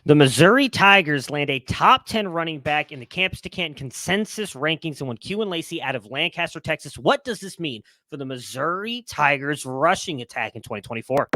The Missouri Tigers land a top 10 running back in the Campus to Canton consensus rankings and won Kewan Lacy out of Lancaster, Texas. What does this mean for the Missouri Tigers rushing attack in 2024?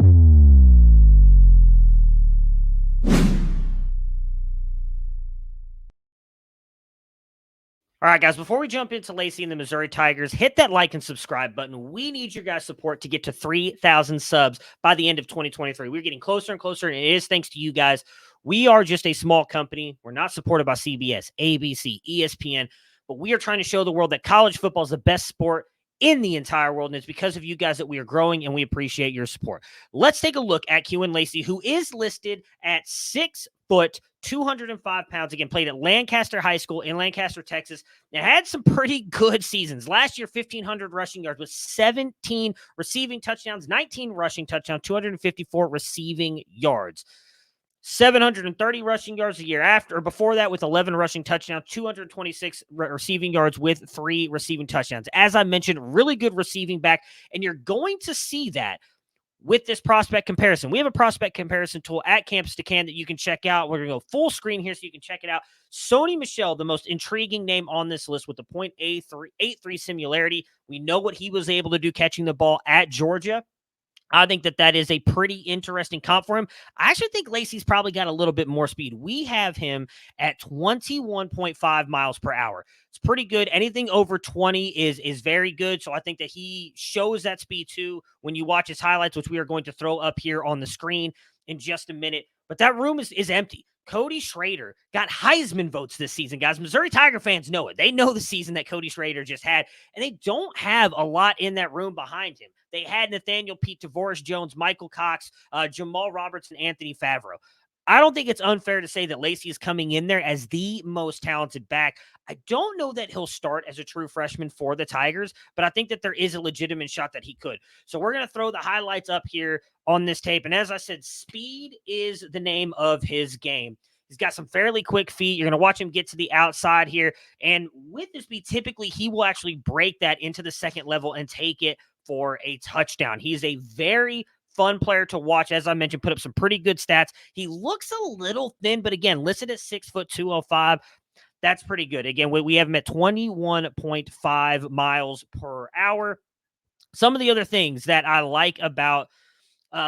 All right, guys, before we jump into Lacy and the Missouri Tigers, hit that like and subscribe button. We need your guys' support to get to 3,000 subs by the end of 2023. We're getting closer and closer, and it is thanks to you guys. We are just a small company. We're not supported by CBS, ABC, ESPN, but we are trying to show the world that college football is the best sport in the entire world, and it's because of you guys that we are growing, and we appreciate your support. Let's take a look at Kewan Lacy, who is listed at 6 foot, 205 pounds. Again, played at Lancaster High School in Lancaster, Texas. And had some pretty good seasons. Last year, 1,500 rushing yards with 17 receiving touchdowns, 19 rushing touchdowns, 254 receiving yards. 730 rushing yards a year after, or before that, with 11 rushing touchdowns, 226 receiving yards with 3 receiving touchdowns. As I mentioned, really good receiving back, and you're going to see that with this prospect comparison. We have a prospect comparison tool at Campus to Canton that you can check out. We're going to go full screen here so you can check it out. Sony Michel, the most intriguing name on this list with the .83 similarity. We know what he was able to do catching the ball at Georgia. I think that is a pretty interesting comp for him. I actually think Lacy's probably got a little bit more speed. We have him at 21.5 miles per hour. It's pretty good. Anything over 20 is very good. So I think that he shows that speed too when you watch his highlights, which we are going to throw up here on the screen in just a minute. But that room is empty. Cody Schrader got Heisman votes this season, guys. Missouri Tiger fans know it. They know the season that Cody Schrader just had, and they don't have a lot in that room behind him. They had Nathaniel Pete, Tavoris Jones, Michael Cox, Jamal Robertson, Anthony Favreau. I don't think it's unfair to say that Lacy is coming in there as the most talented back. I don't know that he'll start as a true freshman for the Tigers, but I think that there is a legitimate shot that he could. So we're going to throw the highlights up here on this tape. And as I said, speed is the name of his game. He's got some fairly quick feet. You're going to watch him get to the outside here. And with this speed, typically he will actually break that into the second level and take it for a touchdown. He's a very fun player to watch. As I mentioned, put up some pretty good stats. He looks a little thin, but again, listed at 6 foot 205. That's pretty good. Again, we have him at 21.5 miles per hour. Some of the other things that I like about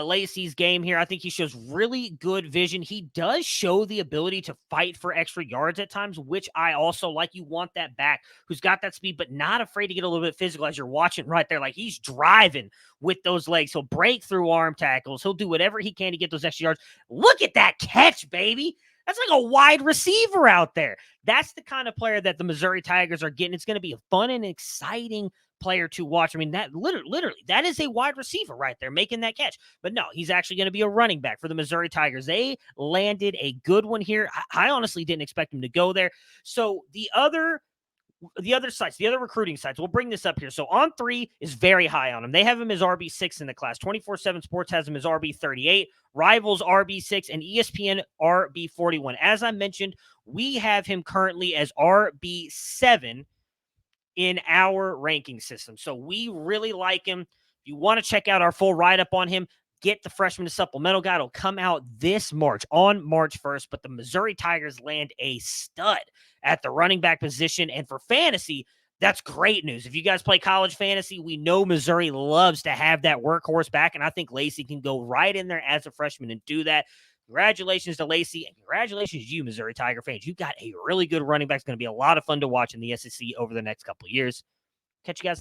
Lacy's game here, I think he shows really good vision. He does show the ability to fight for extra yards at times, which I also like. You want that back who's got that speed, but not afraid to get a little bit physical as you're watching right there. Like he's driving with those legs. He'll break through arm tackles. He'll do whatever he can to get those extra yards. Look at that catch, baby. That's like a wide receiver out there. That's the kind of player that the Missouri Tigers are getting. It's going to be a fun and exciting player to watch. I mean, that literally, that is a wide receiver right there making that catch. But no, he's actually going to be a running back for the Missouri Tigers. They landed a good one here. I honestly didn't expect him to go there. So the other sites, the other recruiting sites, we'll bring this up here. So On3 is very high on him. They have him as RB6 in the class. 24/7 Sports has him as RB38, Rivals RB6, and ESPN RB41. As I mentioned, we have him currently as RB7 in our ranking system. So we really like him. If you want to check out our full write-up on him, get the freshman to supplemental guide. It'll come out this March, on March 1st. But the Missouri Tigers land a stud at the running back position. And for fantasy, that's great news. If you guys play college fantasy, we know Missouri loves to have that workhorse back. And I think Lacy can go right in there as a freshman and do that. Congratulations to Lacy, and congratulations to you, Missouri Tiger fans. You got a really good running back. It's going to be a lot of fun to watch in the SEC over the next couple of years. Catch you guys.